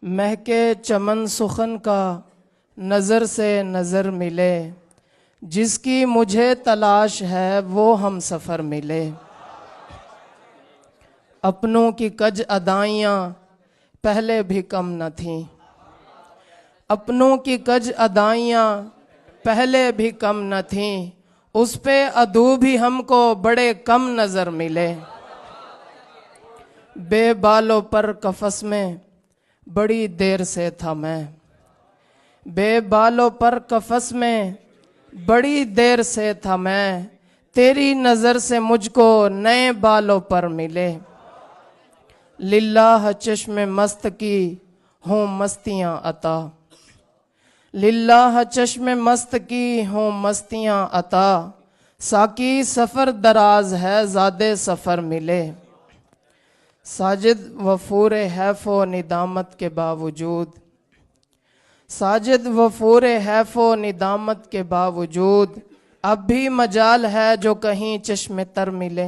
महके चमन सुखन का नज़र से नज़र मिले, जिसकी मुझे तलाश है वो हम सफ़र मिले। अपनों की कज अदाइयाँ पहले भी कम न थीं, अपनों की कज अदाइयाँ पहले भी कम न थीं, उस पे अदू भी हमको बड़े कम नज़र मिले। बेबालों पर कफस में बड़ी देर से था मैं, बेबालों पर कफस में बड़ी देर से था मैं, तेरी नज़र से मुझको नए बालों पर मिले। लिल्लाह चश्मे मस्त की हों मस्तियाँ अता, लिल्लाह चश्मे मस्त की हों मस्तियाँ अता, साकी सफ़र दराज है ज़ादे सफ़र मिले। साजिद वफूर हैफ़ो निदामत के बावजूद, साजिद वफूर हैफ़ो निदामत के बावजूद, अब भी मजाल है जो कहीं चश्मे तर मिले।